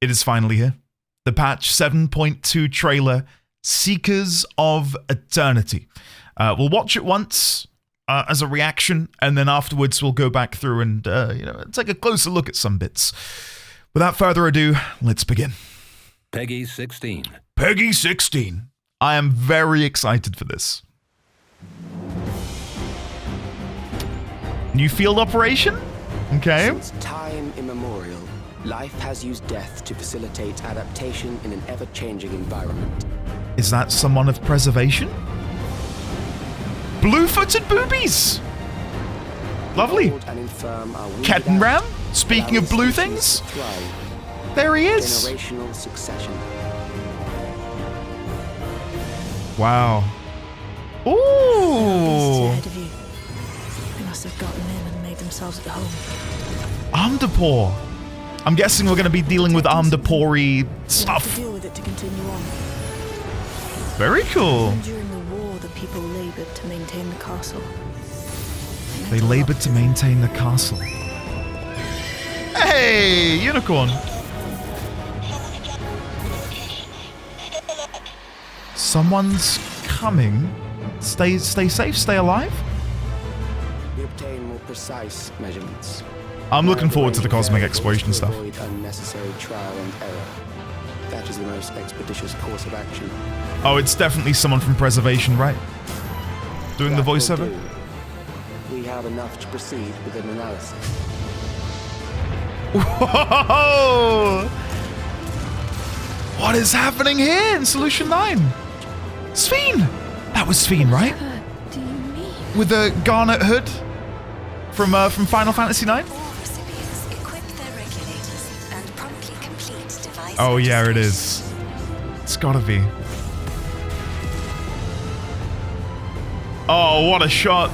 It is finally here. The patch 7.2 trailer, Seekers of Eternity. We'll watch it once as a reaction, and then afterwards we'll go back through and take a closer look at some bits. Without further ado, let's begin. Peggy 16. Peggy 16. I am very excited for this. New field operation? Okay. Since time immemorial, life has used death to facilitate adaptation in an ever-changing environment. Is that someone of preservation? Blue-footed boobies! Lovely. Old and infirm are weeded Cat and out, Ram? Speaking of allowing blue species things, to thrive. there he is. Generational succession. Wow. Beasts Ooh. ahead of you. They must have gotten in and made themselves at home. Armdapor. I'm guessing we're going to be dealing with Armdapor-y We'll have to stuff. deal with it to continue on. Very cool. Even during the war, the people laboured to maintain the castle. They meant a lot laboured to them. maintain the castle. Hey, unicorn. Someone's coming. Stay safe, stay alive. We obtain more precise measurements. I'm looking forward to the cosmic Variables exploration to stuff. avoid unnecessary trial and error. That is the most expeditious course of action. Oh, it's definitely someone from Preservation, right? Doing the That will voiceover? do. We have enough to proceed with an analysis. Whoa! What is happening here in Solution 9? Sphene! That was Sphene, right? What do you mean? With the garnet hood from Final Fantasy 9? All recipients equip their regulators and promptly complete device Oh yeah, it registration. is. It's gotta be. Oh, what a shot.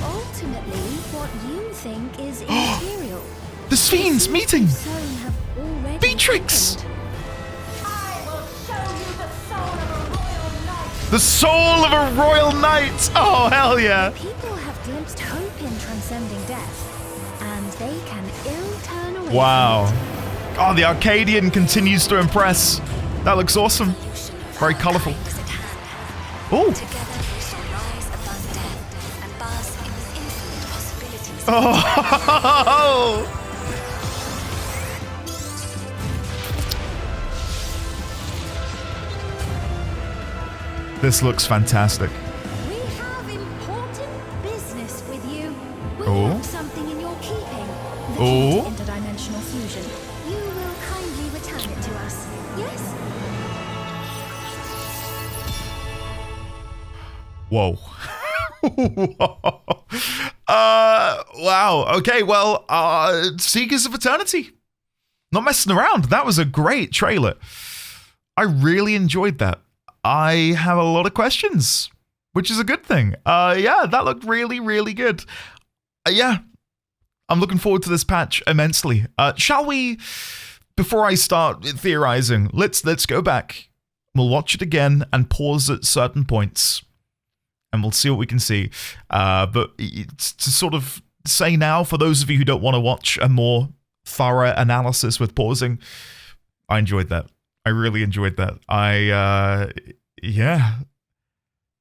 Ultimately, what you think is immaterial. The Sphenes meeting! Sown have already Beatrix! happened. The soul of a royal knight! Oh, hell yeah! People have glimpsed hope in transcending death, and they can ill turn away. Wow. Oh, the Arcadian continues to impress. That looks awesome. Very colourful. Is at hand. Oh! Together we shall rise above death and bask in the infinite possibilities. Oh! This looks fantastic. We have important business with you. We Oh. have something in your keeping. The Oh. key to interdimensional fusion. You will kindly return it to us. Yes? Whoa. Wow. Okay, well, Seekers of Eternity. Not messing around. That was a great trailer. I really enjoyed that. I have a lot of questions, which is a good thing. Yeah, that looked really, really good. Yeah, I'm looking forward to this patch immensely. Shall we, before I start theorizing, let's go back. We'll watch it again and pause at certain points, and we'll see what we can see. But it's to sort of say now, for those of you who don't want to watch a more thorough analysis with pausing, I enjoyed that. I really enjoyed that. Yeah.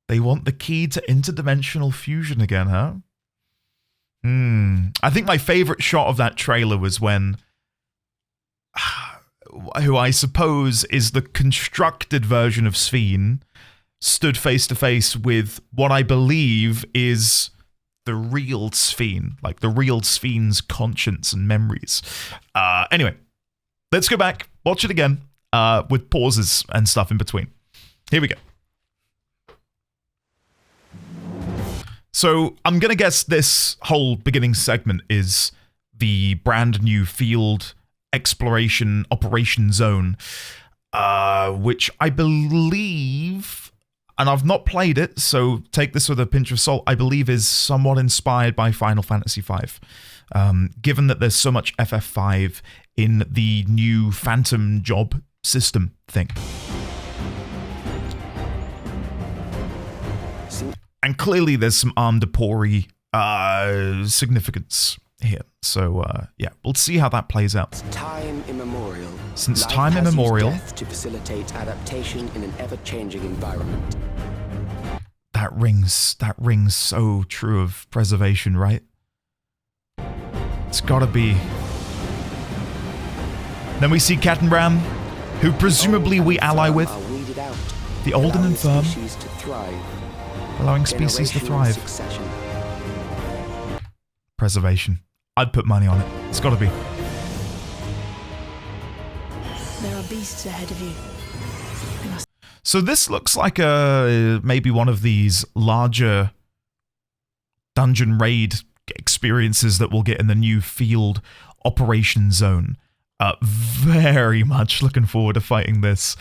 They want the key to interdimensional fusion again, huh? I think my favorite shot of that trailer was when, who I suppose is the constructed version of Sphene, stood face to face with what I believe is the real Sphene, like the real Sphene's conscience and memories. Anyway, let's go back, watch it again, with pauses and stuff in between. Here we go. So I'm going to guess this whole beginning segment is the brand new field exploration operation zone, which I believe, and I've not played it, so take this with a pinch of salt, I believe is somewhat inspired by Final Fantasy V. Given that there's so much FF5 in the new Phantom job system thing. And clearly there's some Armdapor-y significance here. So, yeah, we'll see how that plays out. Time immemorial. Since life time has used immemorial. death to facilitate adaptation in an ever-changing environment. That rings so true of preservation, right? It's gotta be. Then we see Cat and Ram, who presumably we ally with. The old and infirm, allowing species to thrive. Preservation. I'd put money on it. It's gotta be. There are beasts ahead of you. We must So this looks like maybe one of these larger dungeon raid experiences that we'll get in the new field operation zone. Very much looking forward to fighting this.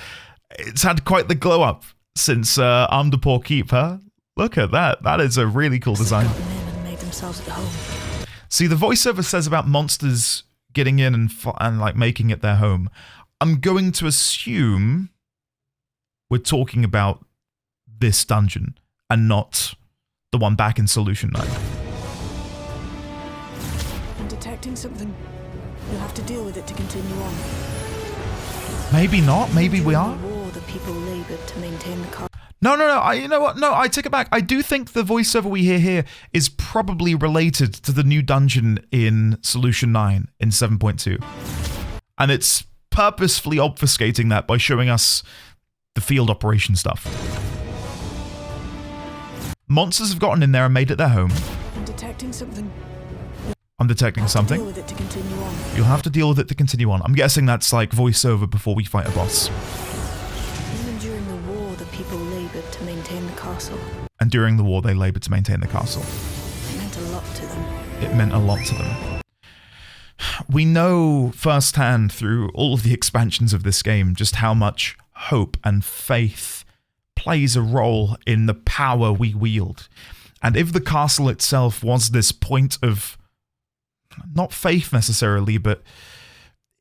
It's had quite the glow up since Arme de Pour Keep, huh? Look at that. That is a really cool design. got them in and made themselves at home. See, the voiceover says about monsters getting in and like making it their home. I'm going to assume we're talking about this dungeon and not the one back in Solution 9. I'm detecting something. You'll have to deal with it to continue on. Maybe not. Maybe we During are. the war, the people laboured to maintain the car. No. You know what? No, I take it back. I do think the voiceover we hear here is probably related to the new dungeon in Solution 9 in 7.2. And it's purposefully obfuscating that by showing us the field operation stuff. Monsters have gotten in there and made it their home. I'm detecting something. I'm detecting something. Deal with it to continue on. You'll have to deal with it to continue on. I'm guessing that's like voiceover before we fight a boss. Even during the war, the people laboured to maintain the castle. And during the war, they laboured to maintain the castle. It meant a lot to them. It meant a lot to them. We know firsthand through all of the expansions of this game just how much hope and faith plays a role in the power we wield. And if the castle itself was this point of, not faith necessarily, but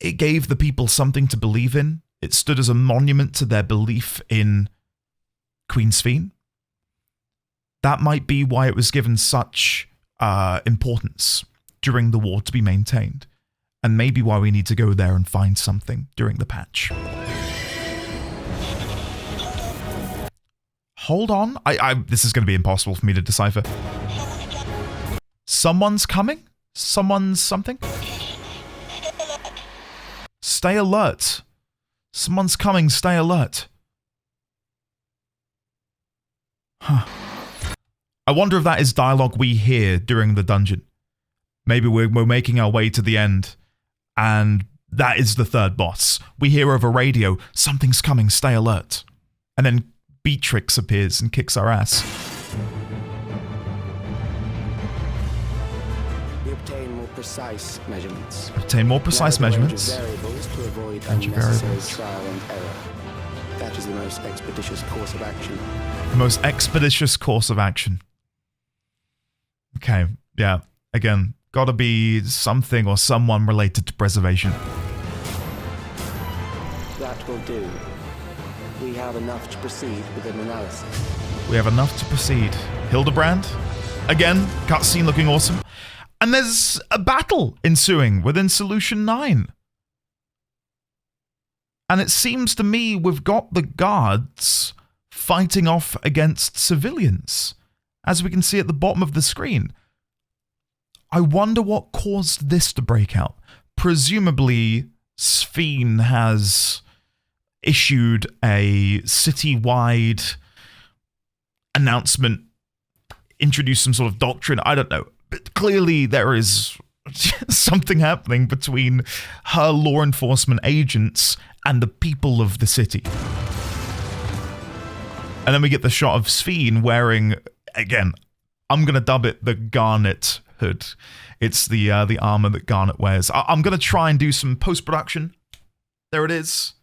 it gave the people something to believe in, it stood as a monument to their belief in Queen Sphene, that might be why it was given such importance during the war to be maintained. And maybe why we need to go there and find something during the patch. Hold on. This is going to be impossible for me to decipher. Someone's coming? Someone's something? Stay alert. Someone's coming, stay alert. Huh. I wonder if that is dialogue we hear during the dungeon. Maybe we're making our way to the end, and that is the third boss. We hear over radio, something's coming, stay alert. And then Beatrix appears and kicks our ass. We obtain more precise measurements. Obtain more precise measurements. Variables to avoid Range of unnecessary variables. trial and error. That is the most expeditious course of action. The most expeditious course of action. Okay, yeah. Again, gotta be something or someone related to preservation. That will do. We have enough to proceed with an analysis. We have enough to proceed. Hildebrand, again, cutscene looking awesome. And there's a battle ensuing within Solution 9. And it seems to me we've got the guards fighting off against civilians, as we can see at the bottom of the screen. I wonder what caused this to break out. Presumably, Sphene has issued a city-wide announcement, introduced some sort of doctrine, I don't know. But clearly there is something happening between her law enforcement agents and the people of the city. And then we get the shot of Sphene wearing, again, I'm going to dub it the Garnet hood. It's the armor that Garnet wears. I'm going to try and do some post-production. There it is.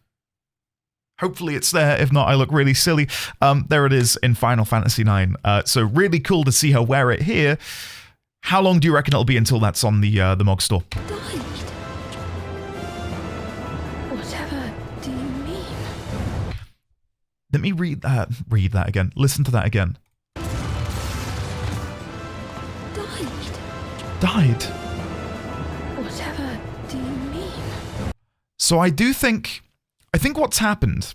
Hopefully it's there. If not, I look really silly. There it is in Final Fantasy IX. So really cool to see her wear it here. How long do you reckon it'll be until that's on the MOG store? Died. Whatever do you mean? Let me read that again. Listen to that again. Died. Died? So I think what's happened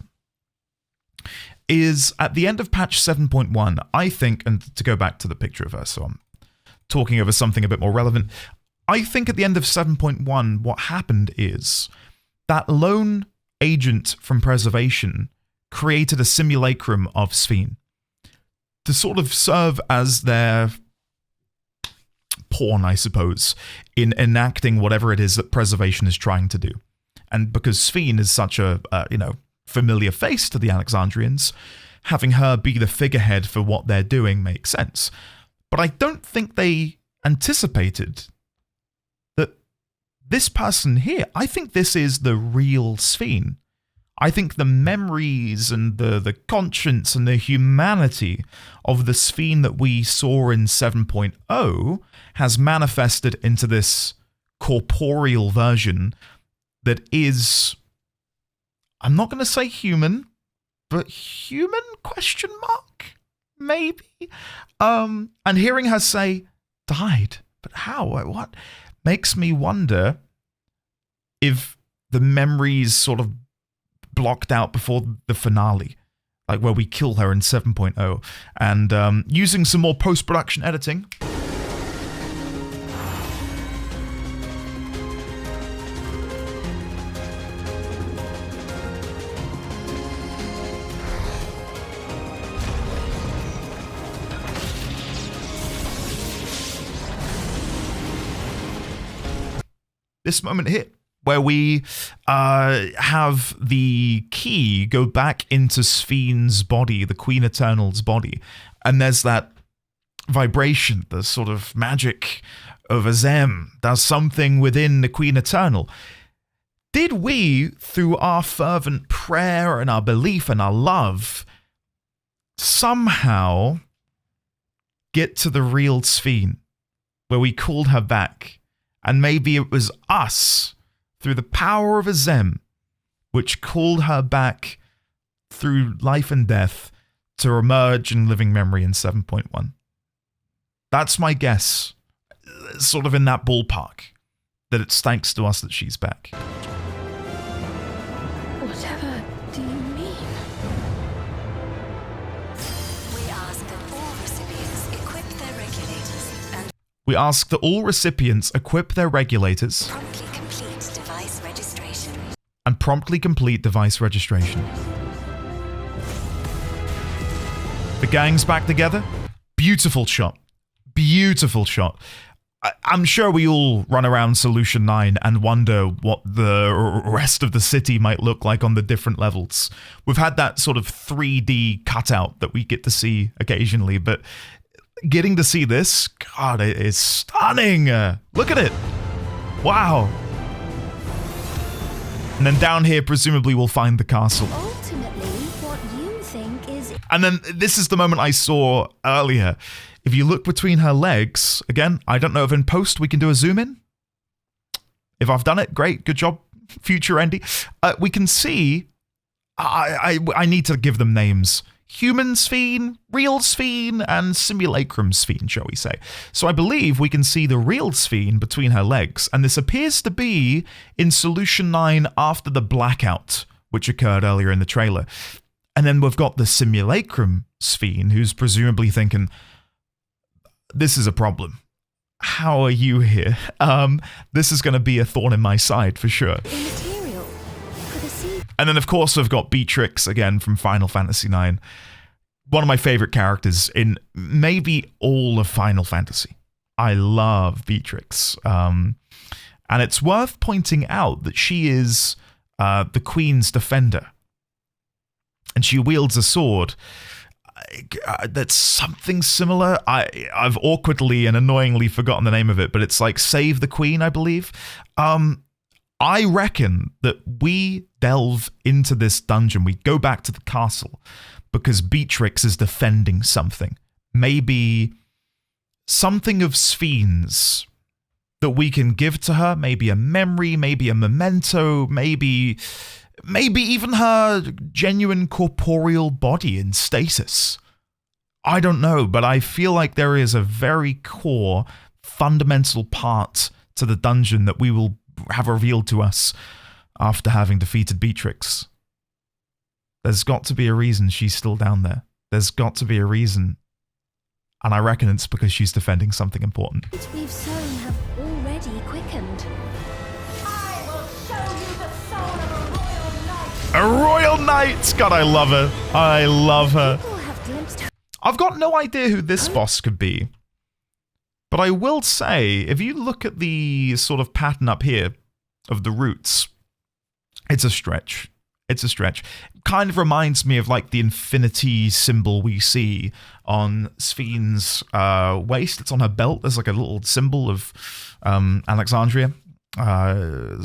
is at the end of patch 7.1, I think, and to go back to the picture of her, so I'm talking over something a bit more relevant, I think at the end of 7.1, what happened is that lone agent from Preservation created a simulacrum of Sphene to sort of serve as their pawn, I suppose, in enacting whatever it is that Preservation is trying to do. And because Sphene is such a, familiar face to the Alexandrians, having her be the figurehead for what they're doing makes sense. But I don't think they anticipated that this person here, I think this is the real Sphene. I think the memories and the conscience and the humanity of the Sphene that we saw in 7.0 has manifested into this corporeal version that is, I'm not going to say human, but human ? Maybe. And hearing her say, died, but how? What? Makes me wonder if the memories sort of blocked out before the finale, like where we kill her in 7.0, and using some more post-production editing. This moment here, where we have the key go back into Sphene's body, the Queen Eternal's body, and there's that vibration, the sort of magic of Azem does something within the Queen Eternal. Did we, through our fervent prayer and our belief and our love, somehow get to the real Sphene, where we called her back? And maybe it was us, through the power of Azem, which called her back through life and death to emerge in living memory in 7.1. That's my guess, sort of in that ballpark, that it's thanks to us that she's back. Whatever do you mean? We ask that all recipients equip their regulators and We ask that all recipients equip their regulators promptly complete device registration. and promptly complete device registration. The gang's back together. Beautiful shot. Beautiful shot. I'm sure we all run around Solution 9 and wonder what the rest of the city might look like on the different levels. We've had that sort of 3D cutout that we get to see occasionally, but getting to see this, God, it is stunning. Look at it. Wow. And then down here, presumably, we'll find the castle. Ultimately, what you think is... And then this is the moment I saw earlier. If you look between her legs, again, I don't know if in post we can do a zoom in. If I've done it, great. Good job, future Andy. We can see, I need to give them names. Human Sphene, real Sphene, and simulacrum Sphene, shall we say. So I believe we can see the real Sphene between her legs, and this appears to be in Solution 9 after the blackout, which occurred earlier in the trailer. And then we've got the simulacrum Sphene, who's presumably thinking, this is a problem. How are you here? This is going to be a thorn in my side for sure. immaterial for the sea. And then, of course, we've got Beatrix, again, from Final Fantasy IX. One of my favorite characters in maybe all of Final Fantasy. I love Beatrix. And it's worth pointing out that she is the Queen's defender. And she wields a sword that's something similar. I've awkwardly and annoyingly forgotten the name of it, but it's like Save the Queen, I believe. I reckon that we delve into this dungeon, we go back to the castle, because Beatrix is defending something. Maybe something of Sphene's that we can give to her, maybe a memory, maybe a memento, maybe even her genuine corporeal body in stasis. I don't know, but I feel like there is a very core, fundamental part to the dungeon that we will have revealed to us after having defeated Beatrix. There's got to be a reason she's still down there. There's got to be a reason. And I reckon it's because she's defending something important. What we've sown have already quickened. I will show you the soul of a royal knight. A royal knight! God, I love her. I love her. People have glimpsed I've got no idea who this boss could be. But I will say, if you look at the sort of pattern up here of the roots, it's a stretch. It's a stretch. Kind of reminds me of like the infinity symbol we see on Sphne's waist. It's on her belt. There's like a little symbol of Alexandria.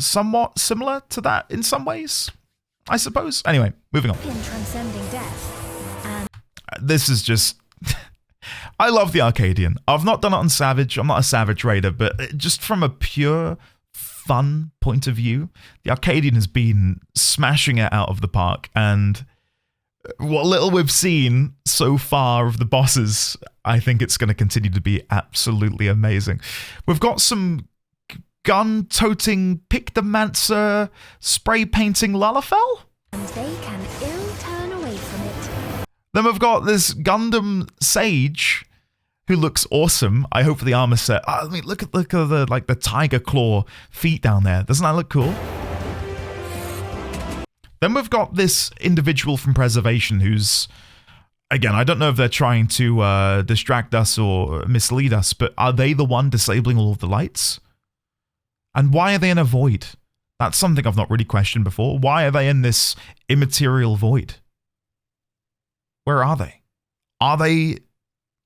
Somewhat similar to that in some ways, I suppose. Anyway, moving on. in transcending death. And This is just... I love the Arcadian. I've not done it on Savage. I'm not a Savage raider, but just from a pure fun point of view, the Arcadian has been smashing it out of the park, and what little we've seen so far of the bosses, I think it's going to continue to be absolutely amazing. We've got some gun-toting Pictomancer spray-painting Lalafell. and they can ill turn away from it. Then we've got this Gundam Sage, who looks awesome. I hope the armor set. I mean, look at the like the tiger claw feet down there. Doesn't that look cool? Then we've got this individual from Preservation who's, again, I don't know if they're trying to distract us or mislead us, but are they the one disabling all of the lights? And why are they in a void? That's something I've not really questioned before. Why are they in this immaterial void? Where are they? Are they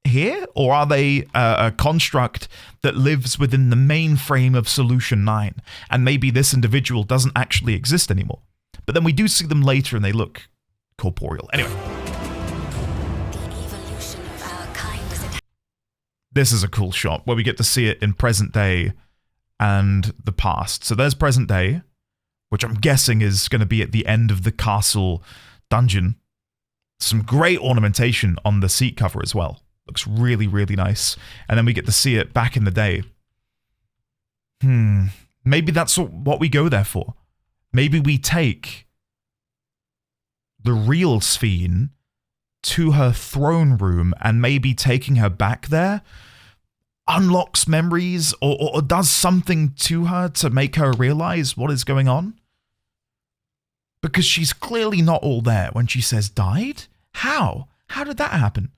here, or are they a construct that lives within the mainframe of Solution 9? And maybe this individual doesn't actually exist anymore. But then we do see them later and they look corporeal. Anyway. The evolution of our kind is at This is a cool shot where we get to see it in present day and the past. So there's present day, which I'm guessing is going to be at the end of the castle dungeon. Some great ornamentation on the seat cover as well. Looks really, really nice. And then we get to see it back in the day. Maybe that's what we go there for. Maybe we take the real Sphene to her throne room, and maybe taking her back there unlocks memories or does something to her to make her realize what is going on. Because she's clearly not all there when she says died. How? How did that happen?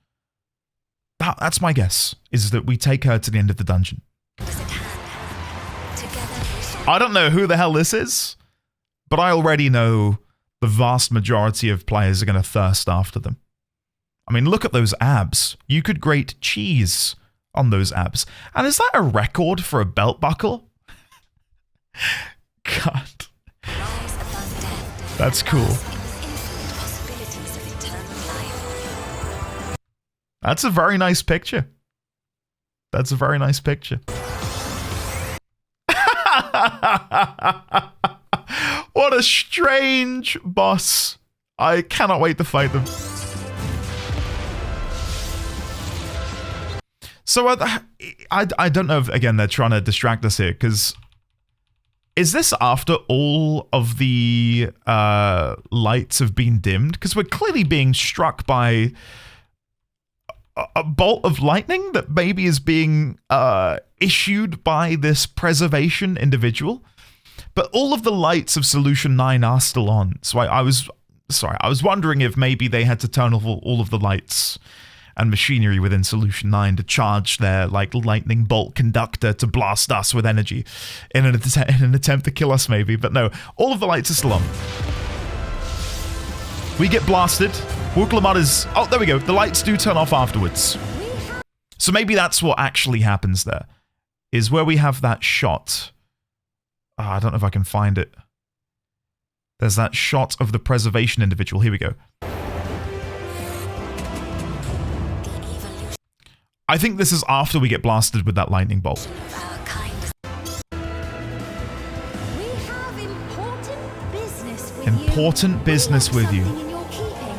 That's my guess, is that we take her to the end of the dungeon. hand. Together we shall I don't know who the hell this is, but I already know the vast majority of players are going to thirst after them. I mean, look at those abs. You could grate cheese on those abs. And is that a record for a belt buckle? God. rise above death. That's and cool. bask in the infinite possibilities of eternal life. That's a very nice picture. That's a very nice picture. What a strange boss. I cannot wait to fight them. So I don't know if, again, they're trying to distract us here, because is this after all of the lights have been dimmed? Because we're clearly being struck by a bolt of lightning that maybe is being issued by this Preservation individual. But all of the lights of Solution 9 are still on. So I was wondering if maybe they had to turn off all of the lights and machinery within Solution 9 to charge their like lightning bolt conductor to blast us with energy in an attempt to kill us maybe. But no, all of the lights are still on. We get blasted. Wuklamud is... Oh, there we go. The lights do turn off afterwards. So maybe that's what actually happens there, is where we have that shot. I don't know if I can find it. There's that shot of the Preservation individual. Here we go. The evolution I think this is after we get blasted with that lightning bolt. of our kind is We have important business with Important business with you. Something in your keeping.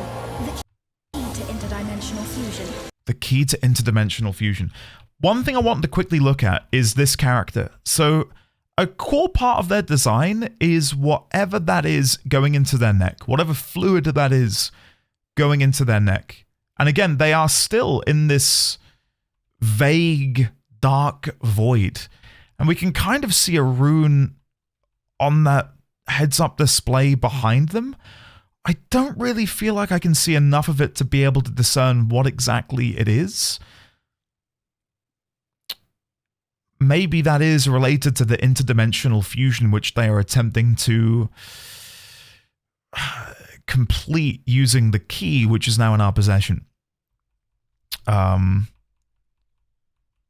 The key to interdimensional fusion. The key to interdimensional fusion. One thing I wanted to quickly look at is this character. So, a core part of their design is whatever that is going into their neck, whatever fluid that is going into their neck. And again, they are still in this vague, dark void. And we can kind of see a rune on that heads-up display behind them. I don't really feel like I can see enough of it to be able to discern what exactly it is. Maybe that is related to the interdimensional fusion which they are attempting to complete using the key, which is now in our possession. But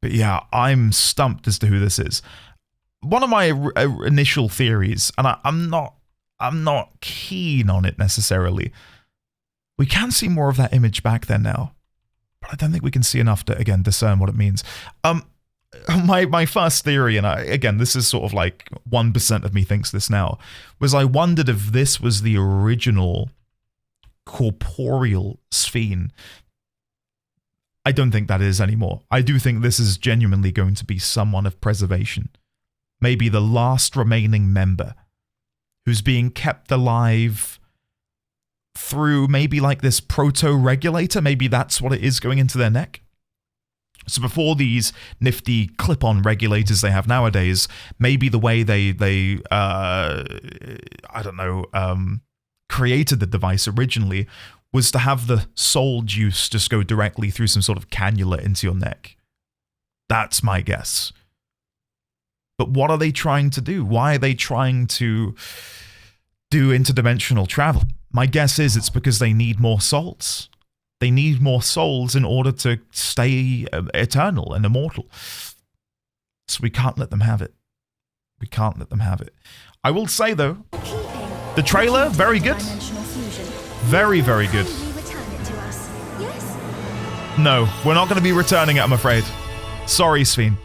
yeah, I'm stumped as to who this is. One of my initial theories, and I'm not keen on it necessarily. We can see more of that image back there now, but I don't think we can see enough to, again, discern what it means. My first theory, and again, this is sort of like 1% of me thinks this now, was I wondered if this was the original corporeal Sphene. I don't think that is anymore. I do think this is genuinely going to be someone of preservation. Maybe the last remaining member who's being kept alive through maybe like this proto-regulator. Maybe that's what it is going into their neck. So before these nifty clip-on regulators they have nowadays, maybe the way they created the device originally was to have the soul juice just go directly through some sort of cannula into your neck. That's my guess. But what are they trying to do? Why are they trying to do interdimensional travel? My guess is it's because they need more souls. They need more souls in order to stay eternal and immortal. So we can't let them have it. We can't let them have it. I will say, though, the trailer, very good. Very, very good. No, we're not going to be returning it, I'm afraid. Sorry, Sphene.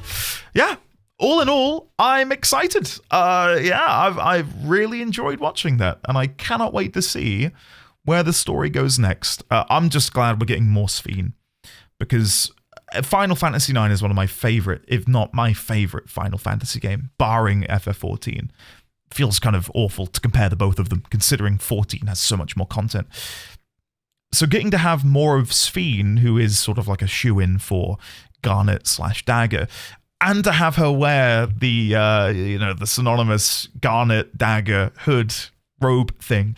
Yeah, all in all, I'm excited. I've really enjoyed watching that, and I cannot wait to see where the story goes next. I'm just glad we're getting more Sphene, because Final Fantasy IX is one of my favorite, if not my favorite Final Fantasy game, barring FF14. Feels kind of awful to compare the both of them, considering 14 has so much more content. So getting to have more of Sphene, who is sort of like a shoe-in for Garnet/Dagger, and to have her wear the the synonymous Garnet Dagger hood robe thing.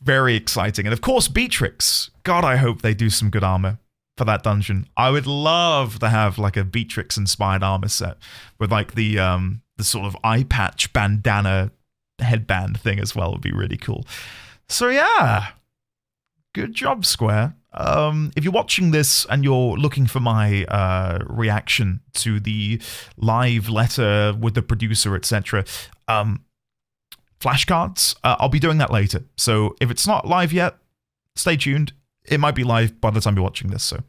Very exciting. And of course, Beatrix. God, I hope they do some good armor for that dungeon. I would love to have like a Beatrix-inspired armor set with like the sort of eye patch bandana headband thing as well. Would be really cool. So yeah, good job, Square. If you're watching this and you're looking for my reaction to the live letter with the producer, etc., flashcards, I'll be doing that later. So if it's not live yet, stay tuned. It might be live by the time you're watching this, so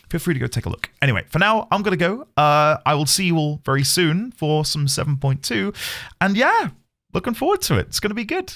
feel free to go take a look. Anyway, for now, I'm going to go. I will see you all very soon for some 7.2. And yeah, looking forward to it. It's going to be good.